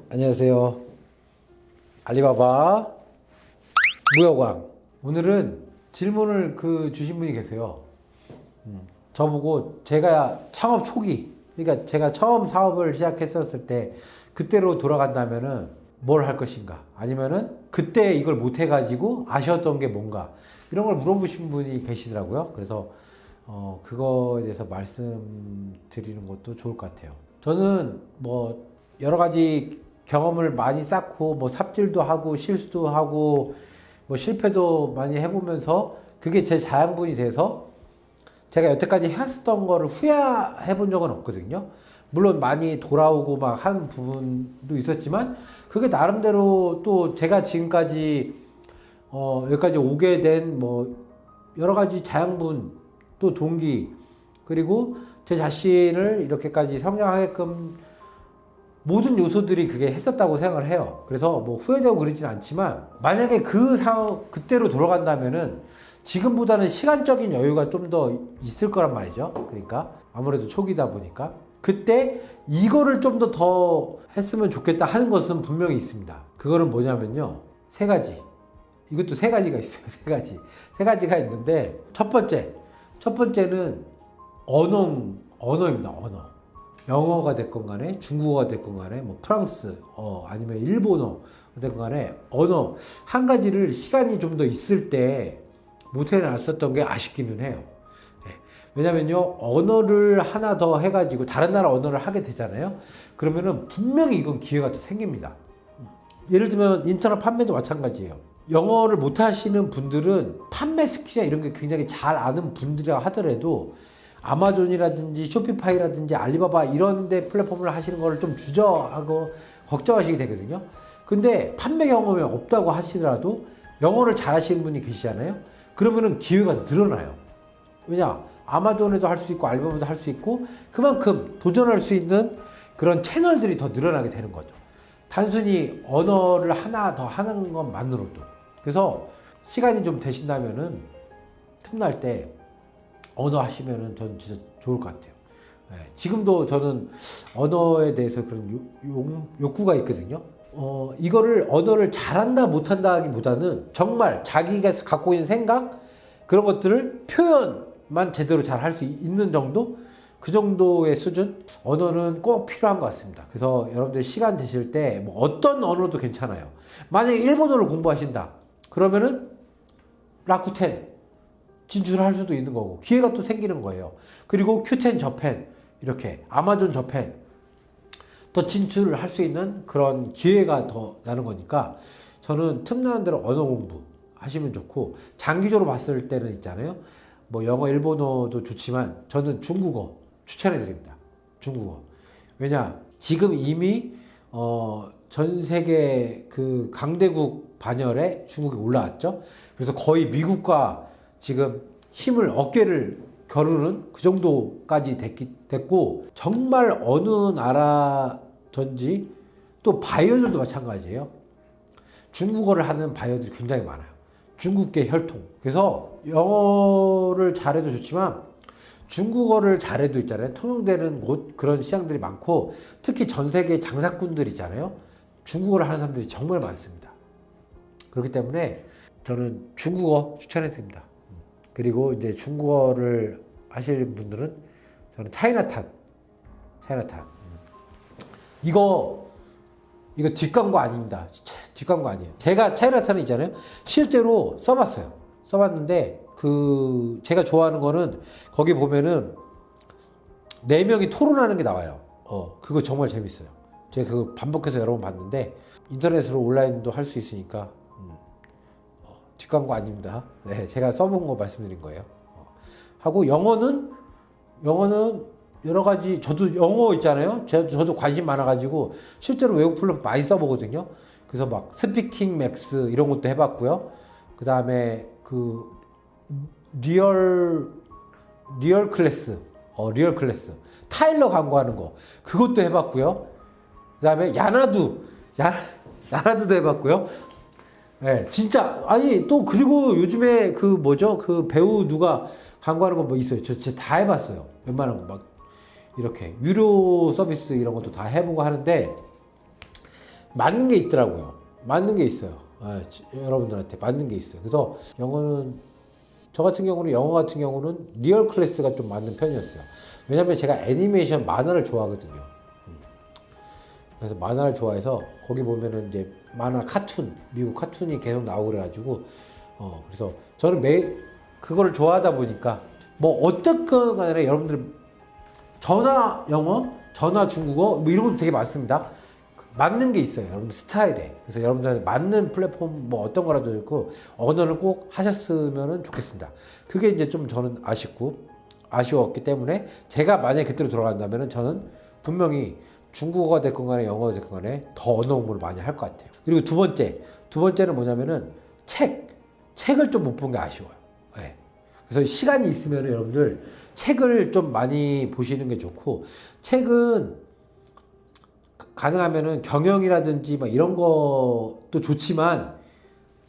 안녕하세요. 알리바바 무역왕. 오늘은 질문을 주신 분이 계세요. 저보고 제가 창업 초기, 그러니까 제가 처음 사업을 시작했었을 때 그때로 돌아간다면은 뭘 할 것인가? 아니면은 그때 이걸 못 해가지고 아쉬웠던 게 뭔가? 이런 걸 물어보신 분이 계시더라고요. 그래서 그거에 대해서 말씀드리는 것도 좋을 것 같아요. 저는 뭐 여러 가지 경험을 많이 쌓고 뭐 삽질도 하고 실수도 하고 뭐 실패도 많이 해보면서 그게 제 자양분이 돼서 제가 여태까지 해왔었던 거를 후회해 본 적은 없거든요. 물론 많이 돌아오고 막 한 부분도 있었지만 그게 나름대로 또 제가 지금까지 여기까지 오게 된 뭐 여러 가지 자양분 또 동기 그리고 제 자신을 이렇게까지 성장하게끔 모든 요소들이 그게 했었다고 생각을 해요. 그래서 뭐 후회되고 그러진 않지만 만약에 그 상황 그때로 돌아간다면은 지금보다는 시간적인 여유가 좀 더 있을 거란 말이죠. 그러니까 아무래도 초기다 보니까 그때 이거를 좀 더 했으면 좋겠다 하는 것은 분명히 있습니다. 그거는 뭐냐면요, 세 가지. 이것도 세 가지가 있어요. 세 가지가 있는데 첫 번째는 언어입니다. 언어. 영어가 됐건 간에 중국어가 됐건 간에 뭐 프랑스 아니면 일본어 됐건 간에 언어 한 가지를 시간이 좀 더 있을 때 못 해놨었던 게 아쉽기는 해요. 네. 왜냐면요, 언어를 하나 더 해가지고 다른 나라 언어를 하게 되잖아요. 그러면은 분명히 이건 기회가 더 생깁니다. 예를 들면 인터넷 판매도 마찬가지예요. 영어를 못 하시는 분들은 판매 스킬이나 이런 게 굉장히 잘 아는 분들이라 하더라도 아마존이라든지 쇼피파이라든지 알리바바 이런 데 플랫폼을 하시는 거를 좀 주저하고 걱정하시게 되거든요. 근데 판매 경험이 없다고 하시더라도 영어를 잘 하시는 분이 계시잖아요. 그러면은 기회가 늘어나요. 왜냐? 아마존에도 할 수 있고 알리바바도 할 수 있고 그만큼 도전할 수 있는 그런 채널들이 더 늘어나게 되는 거죠. 단순히 언어를 하나 더 하는 것만으로도. 그래서 시간이 좀 되신다면은 틈날 때 언어 하시면은 전 진짜 좋을 것 같아요. 네, 지금도 저는 언어에 대해서 그런 욕구가 있거든요. 이거를 언어를 잘한다 못한다 하기보다는 정말 자기가 갖고 있는 생각 그런 것들을 표현만 제대로 잘 할 수 있는 정도? 그 정도의 수준? 언어는 꼭 필요한 것 같습니다. 그래서 여러분들 시간 되실 때 뭐 어떤 언어도 괜찮아요. 만약에 일본어를 공부하신다 그러면은 라쿠텐 진출할 수도 있는 거고 기회가 또 생기는 거예요. 그리고 큐텐 저펜 이렇게 아마존 저펜 더 진출을 할 수 있는 그런 기회가 더 나는 거니까 저는 틈나는 대로 언어 공부 하시면 좋고 장기적으로 봤을 때는 있잖아요. 뭐 영어 일본어도 좋지만 저는 중국어 추천해 드립니다. 중국어. 왜냐? 지금 이미 전 세계 그 강대국 반열에 중국이 올라왔죠. 그래서 거의 미국과 지금 힘을 어깨를 겨루는 그 정도까지 됐고 정말 어느 나라든지 또 바이어들도 마찬가지예요. 중국어를 하는 바이어들이 굉장히 많아요. 중국계 혈통. 그래서 영어를 잘해도 좋지만 중국어를 잘해도 있잖아요. 통용되는 곳 그런 시장들이 많고 특히 전 세계 장사꾼들 있잖아요. 중국어를 하는 사람들이 정말 많습니다. 그렇기 때문에 저는 중국어 추천해 드립니다. 그리고 이제 중국어를 하실 분들은 저는 차이나탄. 이거 뒷광고 아닙니다. 뒷광고 아니에요. 제가 차이나탄은 있잖아요. 실제로 써봤는데 제가 좋아하는 거는 거기 보면은 4명이 토론하는 게 나와요. 그거 정말 재밌어요. 제가 그거 반복해서 여러 번 봤는데 인터넷으로 온라인도 할 수 있으니까 뒷광고 아닙니다. 네, 제가 써본 거 말씀드린 거예요. 하고 영어는 여러 가지 저도 영어 있잖아요. 저도 관심 많아가지고 실제로 외국 플랫폼 많이 써보거든요. 그래서 막 스피킹 맥스 이런 것도 해봤고요. 그 다음에 리얼 클래스 타일러 광고하는 거 그것도 해봤고요. 그 다음에 야나두도 해봤고요. 네, 진짜 아니 또 그리고 요즘에 그 배우 누가 광고하는 거 뭐 있어요. 저 진짜 다 해봤어요. 웬만한 거 막 이렇게 유료 서비스 이런 것도 다 해보고 하는데 맞는 게 있더라고요. 맞는 게 있어요. 여러분들한테 맞는 게 있어요. 그래서 영어는 저 같은 경우는 영어 같은 경우는 리얼 클래스가 좀 맞는 편이었어요. 왜냐면 제가 애니메이션 만화를 좋아하거든요. 그래서 만화를 좋아해서 거기 보면은 이제 만화 카툰, 미국 카툰이 계속 나오고 그래가지고 그래서 저는 그거를 좋아하다 보니까 뭐 어떻건 간에 여러분들 전화 영어, 전화 중국어 뭐 이런 것도 되게 많습니다. 맞는 게 있어요. 여러분들 스타일에. 그래서 여러분들한테 맞는 플랫폼 뭐 어떤 거라도 있고 언어를 꼭 하셨으면 좋겠습니다. 그게 이제 좀 저는 아쉬웠기 때문에 제가 만약에 그때로 돌아간다면 저는 분명히 중국어가 됐건 간에 영어가 됐건 간에 더 언어 공부를 많이 할 것 같아요. 그리고 두 번째는 뭐냐면은 책을 좀 못 본 게 아쉬워요. 네. 그래서 시간이 있으면 여러분들 책을 좀 많이 보시는 게 좋고, 책은 가능하면은 경영이라든지 막 이런 것도 좋지만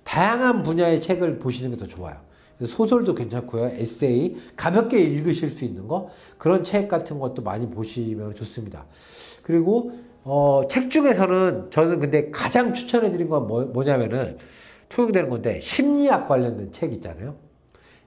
다양한 분야의 책을 보시는 게 더 좋아요. 소설도 괜찮고요. 에세이, 가볍게 읽으실 수 있는 거, 그런 책 같은 것도 많이 보시면 좋습니다. 그리고 책 중에서는 저는 근데 가장 추천해 드린 건 뭐냐면은 통용되는 건데, 심리학 관련된 책 있잖아요.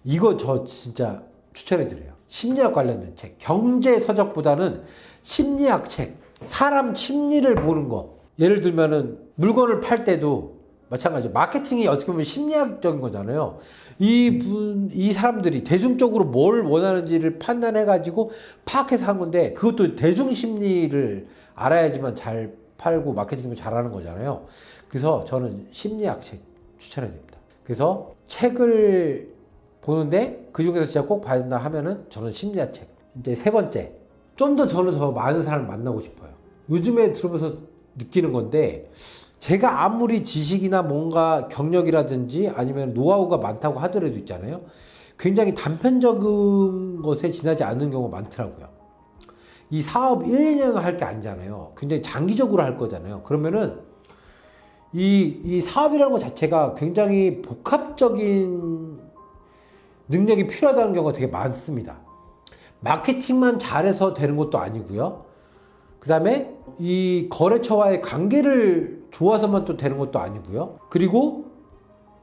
이거 저 진짜 추천해 드려요. 심리학 관련된 책. 경제 서적보다는 심리학 책. 사람 심리를 보는 거. 예를 들면은 물건을 팔 때도 마찬가지죠. 마케팅이 어떻게 보면 심리학적인 거잖아요. 이 사람들이 대중적으로 뭘 원하는지를 판단해가지고 파악해서 한 건데, 그것도 대중 심리를 알아야지만 잘 팔고 마케팅을 잘하는 거잖아요. 그래서 저는 심리학 책 추천해 드립니다. 그래서 책을 보는데 그 중에서 진짜 꼭 봐야 된다 하면은 저는 심리학 책. 이제 세 번째, 좀 더 저는 더 많은 사람을 만나고 싶어요. 요즘에 들으면서 느끼는 건데, 제가 아무리 지식이나 뭔가 경력이라든지 아니면 노하우가 많다고 하더라도 있잖아요. 굉장히 단편적인 것에 지나지 않는 경우가 많더라고요. 이 사업 1, 2년을 할 게 아니잖아요. 굉장히 장기적으로 할 거잖아요. 그러면은 이 사업이라는 것 자체가 굉장히 복합적인 능력이 필요하다는 경우가 되게 많습니다. 마케팅만 잘해서 되는 것도 아니고요. 그 다음에 이 거래처와의 관계를 좋아서만 또 되는 것도 아니고요. 그리고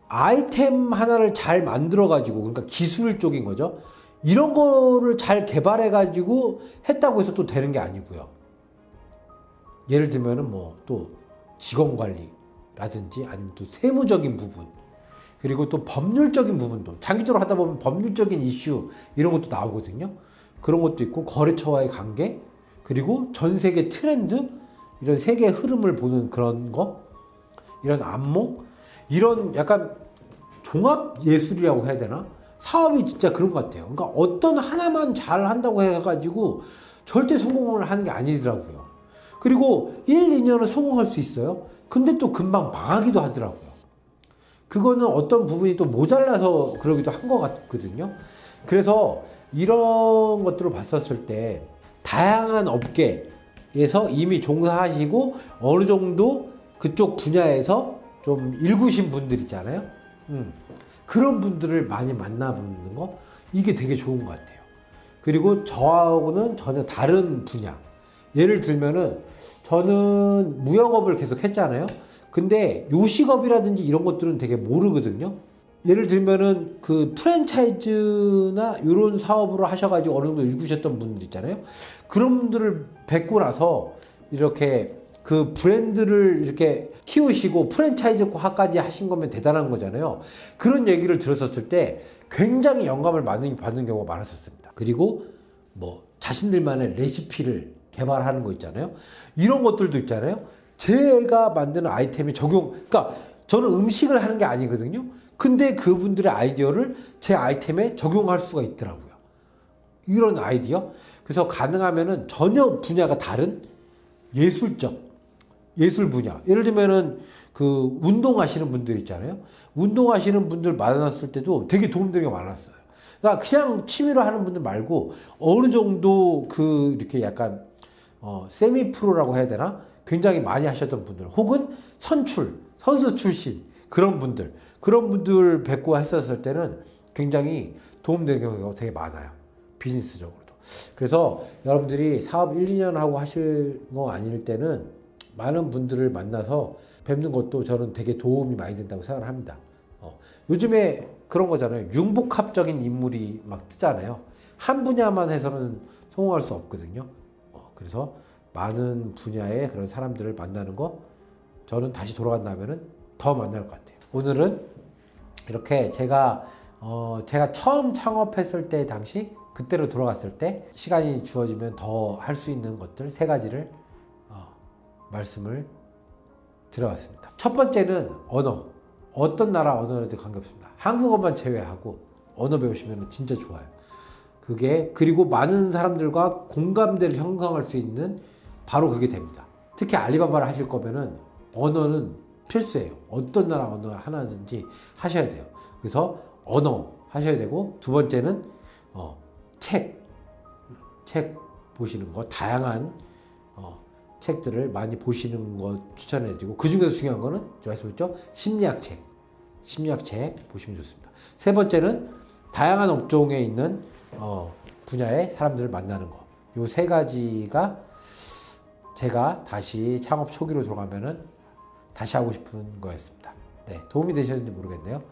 아이템 하나를 잘 만들어 가지고, 그러니까 기술 쪽인 거죠. 이런 거를 잘 개발해 가지고 했다고 해서 또 되는 게 아니고요. 예를 들면은 뭐 또 직원 관리라든지 아니면 또 세무적인 부분, 그리고 또 법률적인 부분도 장기적으로 하다 보면 법률적인 이슈 이런 것도 나오거든요. 그런 것도 있고, 거래처와의 관계, 그리고 전 세계 트렌드, 이런 세계 흐름을 보는 그런 거, 이런 안목, 이런 약간 종합 예술이라고 해야 되나? 사업이 진짜 그런 것 같아요. 그러니까 어떤 하나만 잘 한다고 해가지고 절대 성공을 하는 게 아니더라고요. 그리고 1, 2년은 성공할 수 있어요. 근데 또 금방 망하기도 하더라고요. 그거는 어떤 부분이 또 모자라서 그러기도 한 것 같거든요. 그래서 이런 것들을 봤었을 때 다양한 업계에서 이미 종사하시고 어느 정도 그쪽 분야에서 좀 일구신 분들 있잖아요. 그런 분들을 많이 만나보는 거, 이게 되게 좋은 것 같아요. 그리고 저하고는 전혀 다른 분야. 예를 들면은 저는 무역업을 계속 했잖아요. 근데 요식업이라든지 이런 것들은 되게 모르거든요. 예를 들면은 그 프랜차이즈나 이런 사업으로 하셔가지고 어느 정도 일구셨던 분들 있잖아요. 그런 분들을 뵙고 나서 이렇게 그 브랜드를 이렇게 키우시고 프랜차이즈화까지 하신 거면 대단한 거잖아요. 그런 얘기를 들었었을 때 굉장히 영감을 많이 받는 경우가 많았었습니다. 그리고 뭐 자신들만의 레시피를 개발하는 거 있잖아요. 이런 것들도 있잖아요. 제가 만드는 아이템이 그러니까 저는 음식을 하는 게 아니거든요. 근데 그분들의 아이디어를 제 아이템에 적용할 수가 있더라고요. 이런 아이디어. 그래서 가능하면은 전혀 분야가 다른 예술 분야. 예를 들면은 그 운동하시는 분들 있잖아요. 운동하시는 분들 만났을 때도 되게 도움되는 게 많았어요. 그러니까 그냥 취미로 하는 분들 말고 어느 정도 이렇게 약간 세미 프로라고 해야 되나? 굉장히 많이 하셨던 분들, 혹은 선수 출신 그런 분들 뵙고 했었을 때는 굉장히 도움되는 경우가 되게 많아요. 비즈니스적으로도. 그래서 여러분들이 사업 1, 2년 하고 하실 거 아닐 때는 많은 분들을 만나서 뵙는 것도 저는 되게 도움이 많이 된다고 생각을 합니다. 요즘에 그런 거잖아요. 융복합적인 인물이 막 뜨잖아요. 한 분야만 해서는 성공할 수 없거든요. 그래서 많은 분야의 그런 사람들을 만나는 거 저는 다시 돌아간다면은 더 만날 것 같아요. 오늘은 이렇게 제가 처음 창업했을 때 당시 그때로 돌아갔을 때 시간이 주어지면 더 할 수 있는 것들 3가지를 말씀을 드려봤습니다. 첫 번째는 언어. 어떤 나라 언어라도 관계없습니다. 한국어만 제외하고 언어 배우시면 진짜 좋아요. 그리고 많은 사람들과 공감대를 형성할 수 있는 바로 그게 됩니다. 특히 알리바바를 하실 거면은 언어는 필수예요. 어떤 나라 언어 하나든지 하셔야 돼요. 그래서 언어 하셔야 되고, 두 번째는 책 보시는 거, 다양한 책들을 많이 보시는 거 추천해드리고, 그 중에서 중요한 거는 제가 말씀드렸죠, 심리학 책 보시면 좋습니다. 세 번째는 다양한 업종에 있는 분야의 사람들을 만나는 거. 요 3가지가 제가 다시 창업 초기로 돌아가면은 다시 하고 싶은 거였습니다. 네, 도움이 되셨는지 모르겠네요.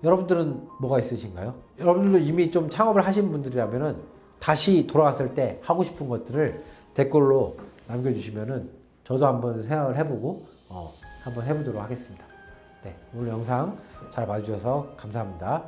여러분들은 뭐가 있으신가요? 여러분들도 이미 좀 창업을 하신 분들이라면은 다시 돌아갔을 때 하고 싶은 것들을 댓글로 남겨주시면은 저도 한번 생각을 해보고 한번 해보도록 하겠습니다. 네, 오늘 영상 잘 봐주셔서 감사합니다.